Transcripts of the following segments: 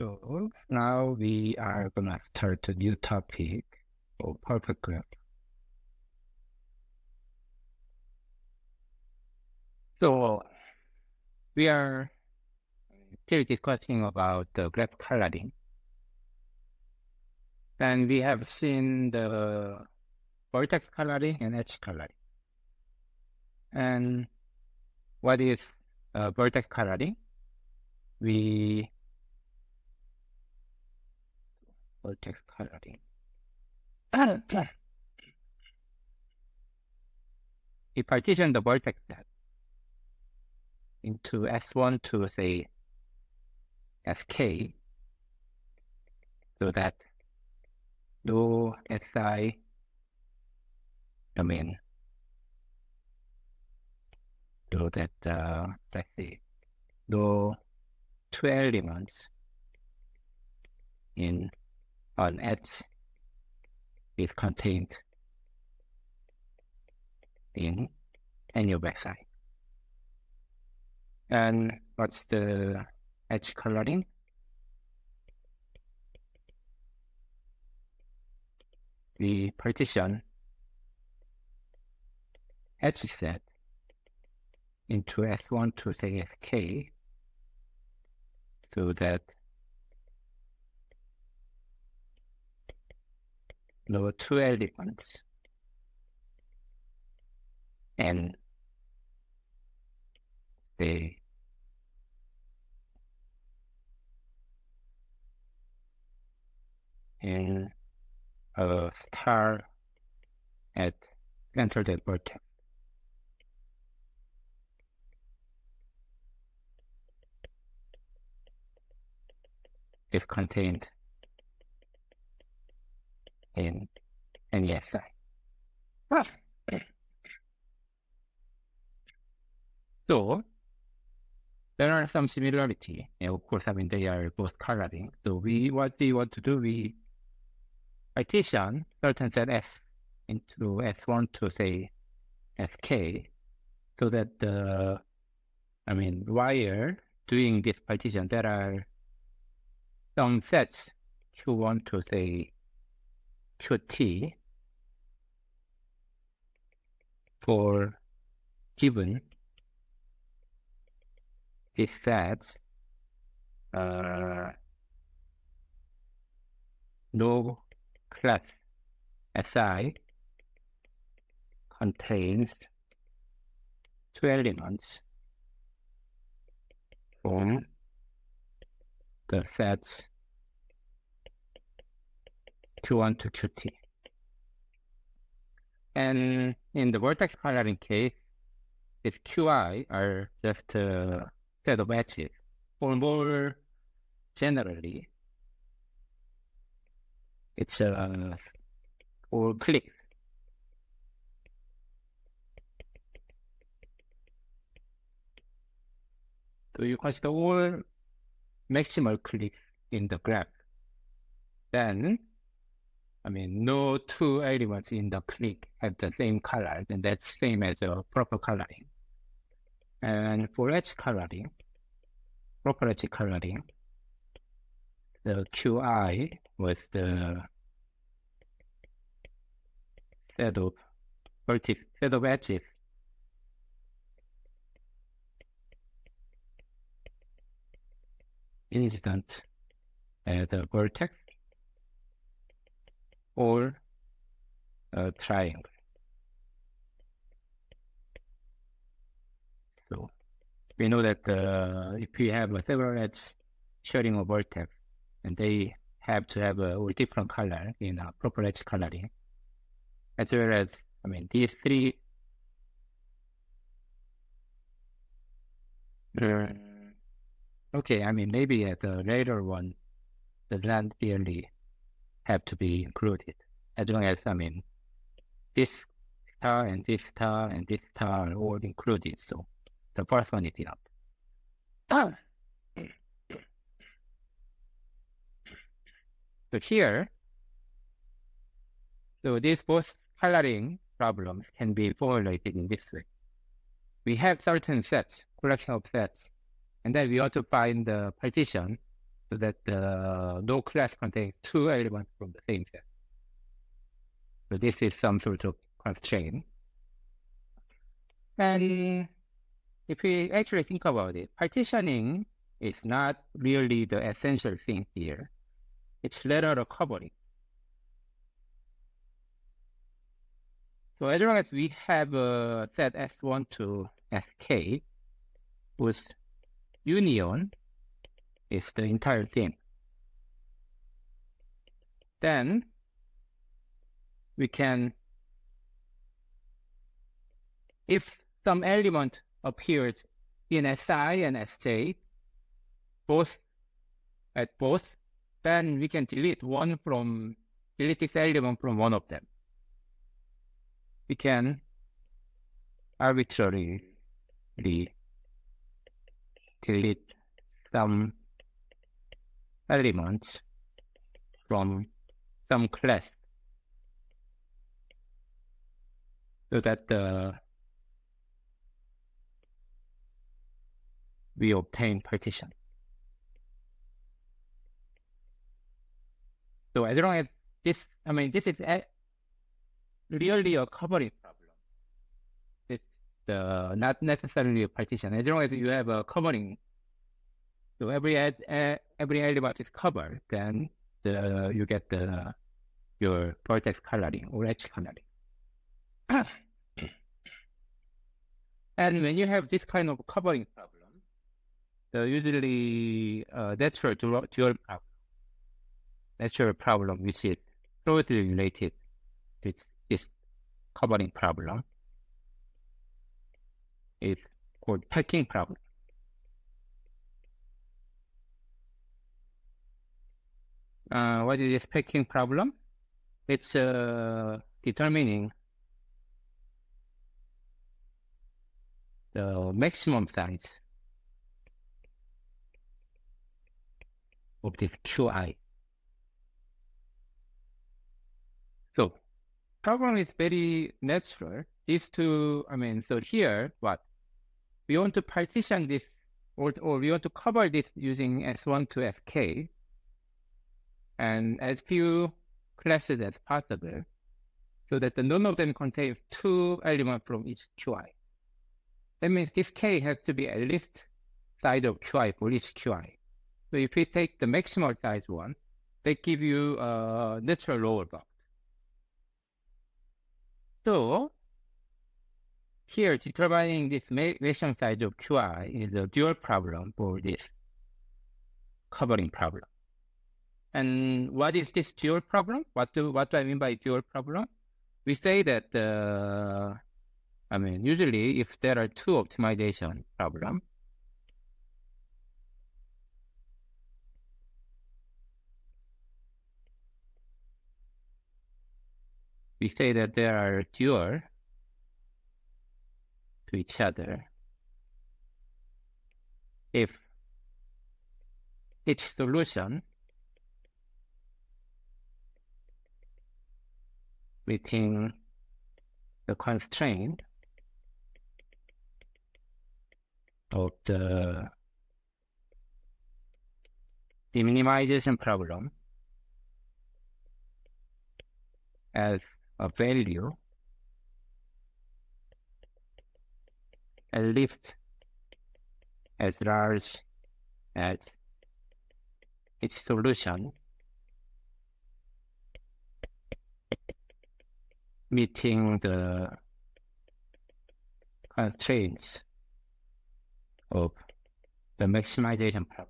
So now we are gonna start a new topic of perfect graph. So we are still discussing about the graph coloring. And we have seen the vertex coloring and edge coloring. And what is vertex coloring? Vertex coloring. We partition the vertex set into S1 to say Sk, so that no Si, so that let's see, no two elements in on H is contained in any of Xi. And what's the edge coloring? We partition edge set into S1 to say Sk, so that no two elements and they in a star at center that vertex is contained in any Si. So there are some similarity. Of course, they are both coloring. So what we want to do, we partition certain set S into S1 to say Sk, so that while doing this partition, there are some sets Q1 to say Qt for given this set no class Si contains two elements from the sets Q1 to Qt. And in the vertex coloring case, its Qi are just a set of edges, or more generally, it's all clicks. So you consider all maximal clicks in the graph. Then, no two elements in the click have the same color, and that's same as a proper coloring. And for edge coloring, proper edge coloring, the Qi was the set of edges incident at the vertex or a triangle. So we know that if we have several edges sharing a vertex, and they have to have a different color in a proper edge coloring, as well as these three okay, maybe the later one does not really have to be included, as long as this star and this star and this star are all included, so the first one is enough. So here, so these both coloring problems can be formulated in this way. We have certain sets, collection of sets, and then we want to find the partition so that no class contains two elements from the same set. So this is some sort of constraint. And if we actually think about it, partitioning is not really the essential thing here. It's rather a covering. So as long as we have a set S1 to Sk, whose union is the entire thing, then we can, if some element appears in Si and Sj, at both, then we can delete this element from one of them. We can arbitrarily delete some elements from some class so that we obtain partition. So as long as this is really a covering problem. It's not necessarily a partition. As long as you have a covering, so every element is covered, then you get your vertex coloring or edge coloring. And when you have this kind of covering problem, usually natural problem which is closely related with this covering problem is called packing problem. What is this packing problem? It's determining the maximum size of this Qi. So problem is very natural. These two, so here, what? We want to partition this, or we want to cover this using S1 to Fk, and as few classes as possible, so that none of them contains two elements from each Qi. That means this K has to be at least size of Qi for each Qi. So if we take the maximal size one, they give you a natural lower bound. So here, determining this maximum size of Qi is a dual problem for this covering problem. And what is this dual problem? What do I mean by dual problem? We say that usually if there are two optimization problems, we say that there are dual to each other if each solution within the constraint of the minimization problem as a value at least as large as its solution meeting the constraints of the maximization problem.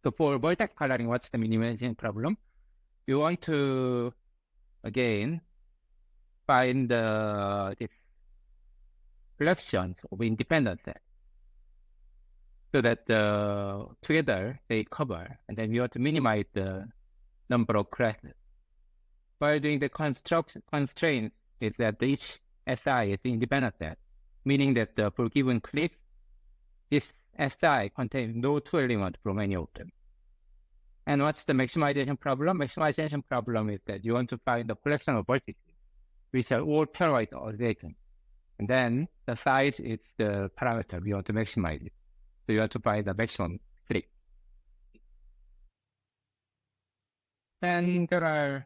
So for vertex coloring, what's the minimization problem? You want to, again, find the collections of independent sets so that together they cover, and then we want to minimize the number of classes. By doing the constraint is that each Si is independent set, meaning that for given click, this Si contains no two elements from any of them. And what's the maximization problem? Maximization problem is that you want to find the collection of vertices which are all pairwise adjacent. And then the size is the parameter we want to maximize it. So you want to find the maximum click. And there are,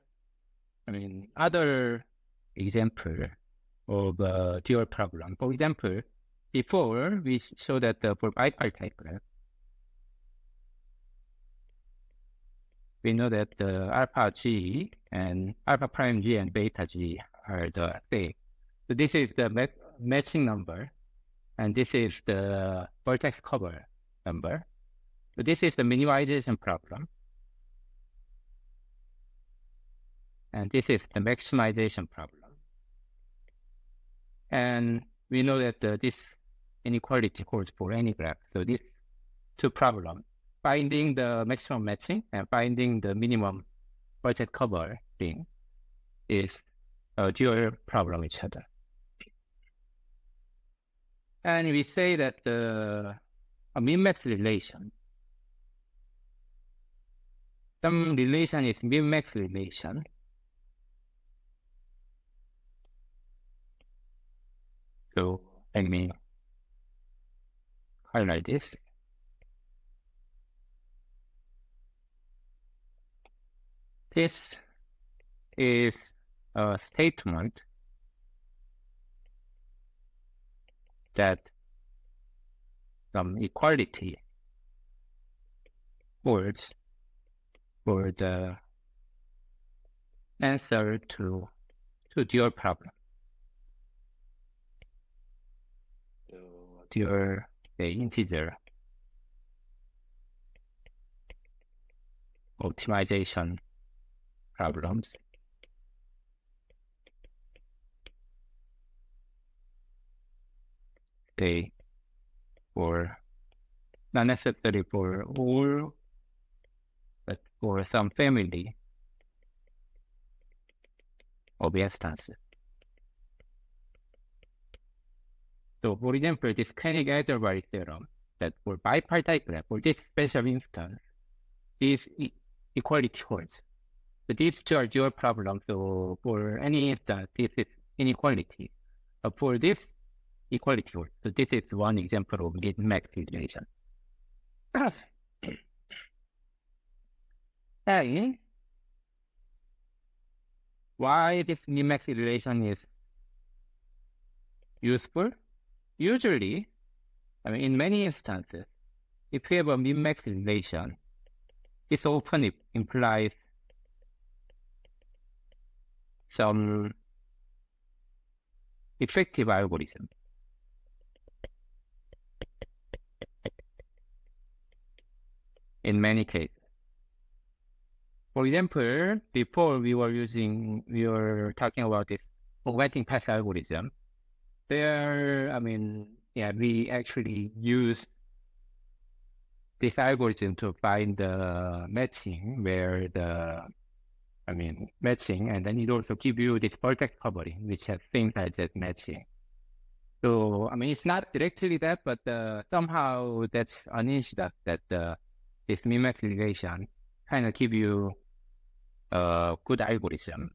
other example of dual problem. For example, before we showed that for bipartite graph, we know that the alpha G and alpha prime G and beta G are the same. So this is the matching number, and this is the vertex cover number. So this is the minimization problem. And this is the maximization problem. And we know that this inequality holds for any graph. So these two problems, finding the maximum matching and finding the minimum vertex cover thing, is a dual problem each other. And we say that a min-max relation, some relation is min-max relation. So let me highlight this. This is a statement that some equality holds for the answer to dual problem. Dual integer optimization problems. They for not necessarily for all, but for some family of instances. So for example, this Koenig-Elderberg theorem that for bipartite graph, for this special instance, these equality holds. So these two are dual problems. So for any instance, this is inequality. For this equality holds. So this is one example of min-max relation. And why this min-max relation is useful? Usually, in many instances, if you have a min-max relation, this often implies some effective algorithm. In many cases. For example, before we were talking about this formatting path algorithm. There, we actually use this algorithm to find the matching where matching, and then it also gives you this vertex covering, which has same size as matching. So, it's not directly that, but somehow that's an incident that this min-max relation kind of give you a good algorithm.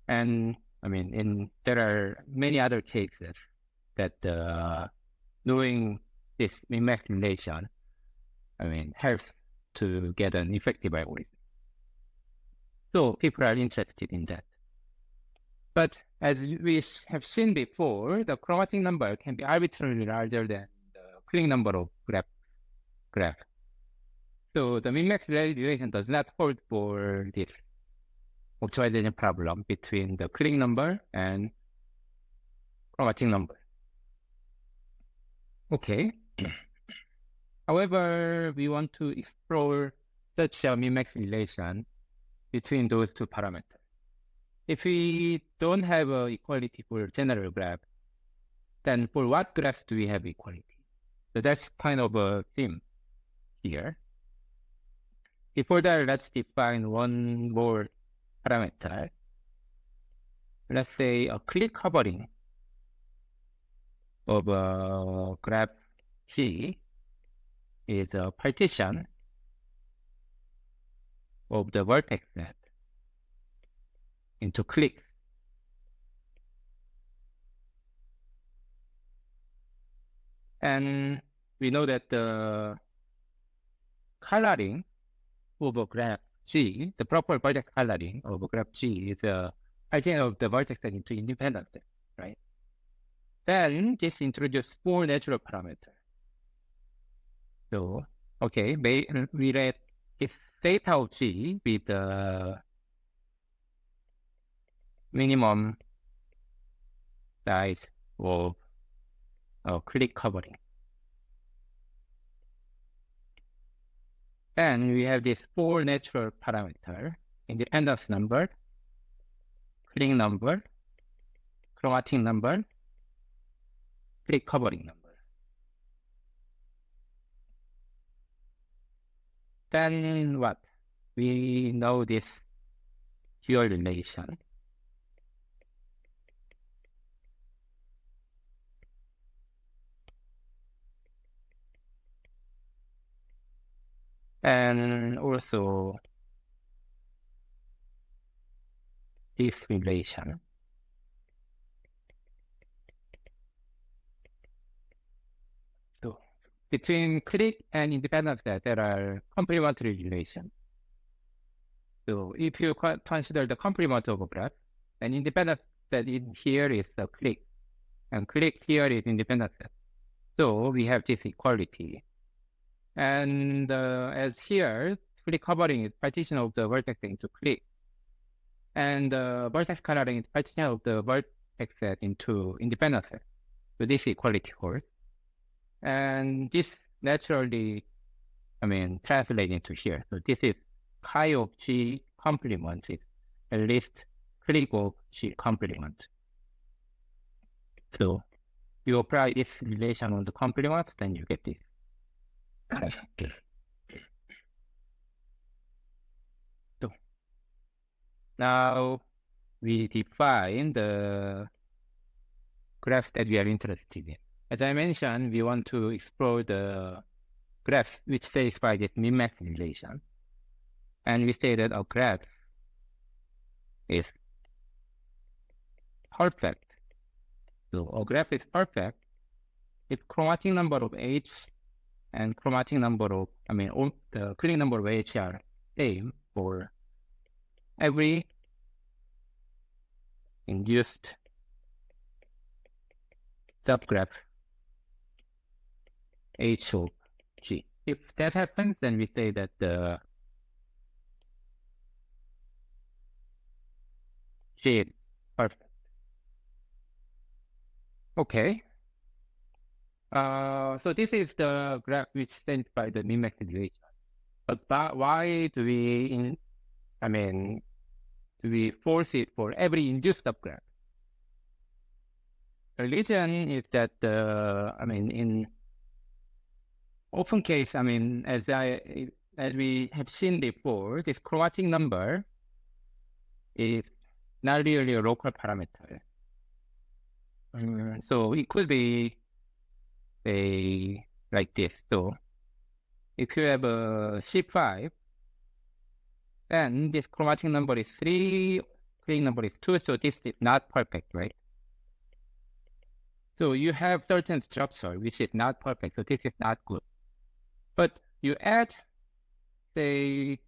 And there are many other cases that knowing this min-max relation, helps to get an effective algorithm. So people are interested in that. But as we have seen before, the chromatic number can be arbitrarily larger than the Killing number of graph. So the min-max relation does not hold for this optimization problem between the Killing number and chromatic number. Okay. However, we want to explore such a min-max relation between those two parameters. If we don't have equality for general graph, then for what graphs do we have equality? So that's kind of a theme here. Before that, let's define one more parameter. Let's say a click covering of a graph G is a partition of the vertex set into clicks. And we know that the coloring of a graph G, the proper vertex coloring of a graph G is a partition of the vertex set into independent set, right? Then this introduces 4 natural parameters. So, okay, we let its theta of G be the minimum size of click covering. And we have these 4 natural parameters: independence number, click number, chromatin number, click covering number. Then what? We know this dual relation. And also this relation. So between click and independent set, there are complementary relations. So if you consider the complement of a graph, then independent set in here is the click, and click here is independent set. So we have this equality. And as here, click covering is partition of the vertex into click, and vertex coloring is partition of the vertex set into independent set. So this equality holds. And this naturally, translates into here. So this is chi of G complement is at least click of G complement. So you apply this relation on the complements, then you get this. So now we define the graphs that we are interested in. As I mentioned, we want to explore the graphs which satisfy this min-max relation. And we say that a graph is perfect. So a graph is perfect if chromatin number of H and chromatin number of, the click number of H are same for every induced subgraph H of G. If that happens, then we say that the G is perfect. Okay. So this is the graph which stands by the min-max relation. But why do we force it for every induced subgraph? The reason is that in open case, as we have seen before, this chromatin number is not really a local parameter. So it could be like this. So if you have a C5, then this chromatin number is 3, click number is 2, so this is not perfect, right? So you have certain structure which is not perfect, so this is not good. But you add, say,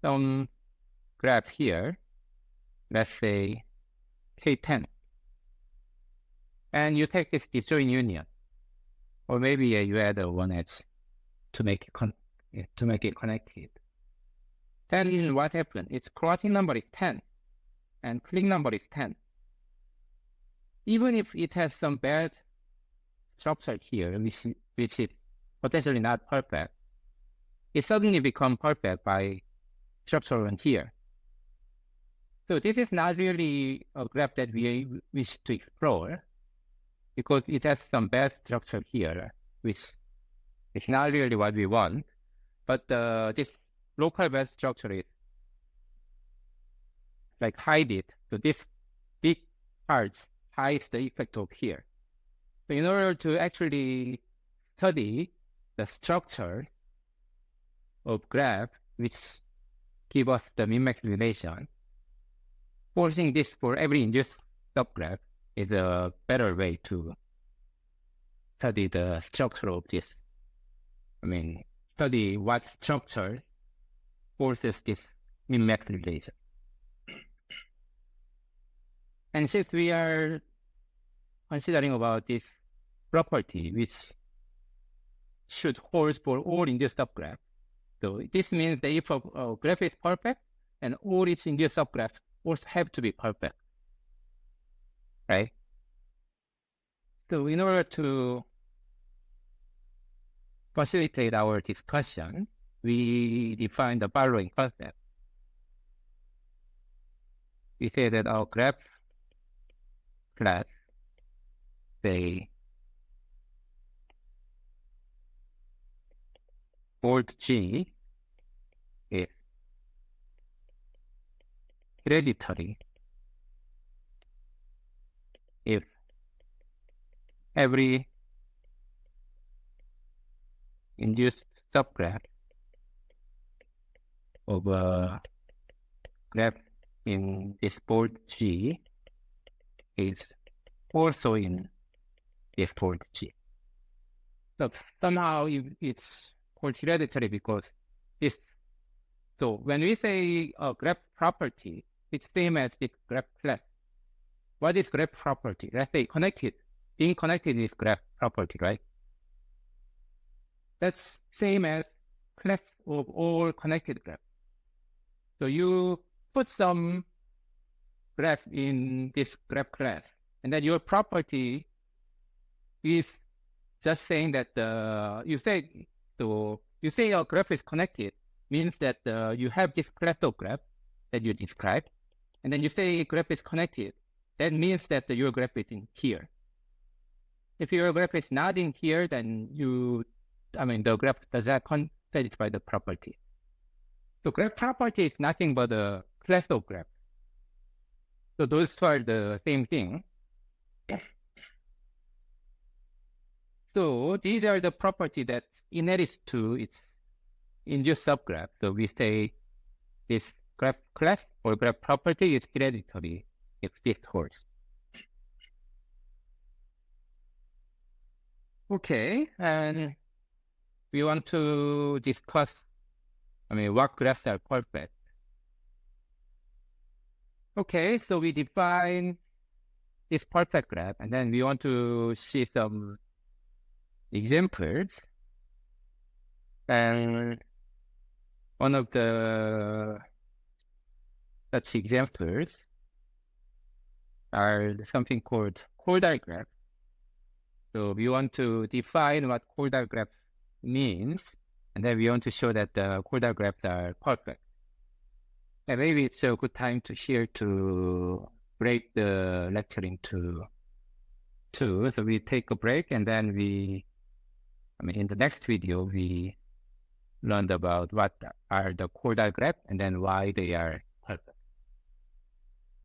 some graphs here, let's say K10, and you take this disjoint union, or maybe you add a 1H to make it connected. Then what happened? Its chromatin number is 10, and click number is 10. Even if it has some bad structure here, which is potentially not perfect, it suddenly becomes perfect by structure on here. So this is not really a graph that we wish to explore, because it has some bad structure here, which is not really what we want. But this local bad structure is like hide it. So this big parts hides the effect of here. So in order to actually study the structure of graph which give us the min-max relation. Forcing this for every induced subgraph is a better way to study the structure of this. Study what structure forces this min-max relation. And since we are considering about this property, which should hold for all induced subgraphs, so this means that if a graph is perfect, and all its induced subgraphs also have to be perfect, right? So in order to facilitate our discussion, we define the following concept. We say that our graph class, say, old G is hereditary if every induced subgraph of a graph in this board G is also in this board G. So somehow it's called hereditary because this. So when we say a graph property, it's same as the graph class. What is graph property? Let's say connected. Being connected is graph property, right? That's same as class of all connected graphs. So you put some graph in this graph class, and then your property is just saying that you say a graph is connected means that you have this class of graph that you described, and then you say graph is connected. That means that your graph is in here. If your graph is not in here, then the graph does not satisfy the property. So graph property is nothing but a class of graph. So those two are the same thing. So these are the property that inherits to its induced subgraph. So we say this graph class or graph property is hereditary if this holds. Okay, and we want to discuss, what graphs are perfect. Okay, so we define this perfect graph, and then we want to see some examples. And one of the such examples are something called Koldal graph. So we want to define what Koldal graph means, and then we want to show that the Koldal graphs are perfect. And maybe it's a good time to break the lecture into two. So we take a break, and then in the next video, we learned about what are the Koldal graphs and then why they are perfect.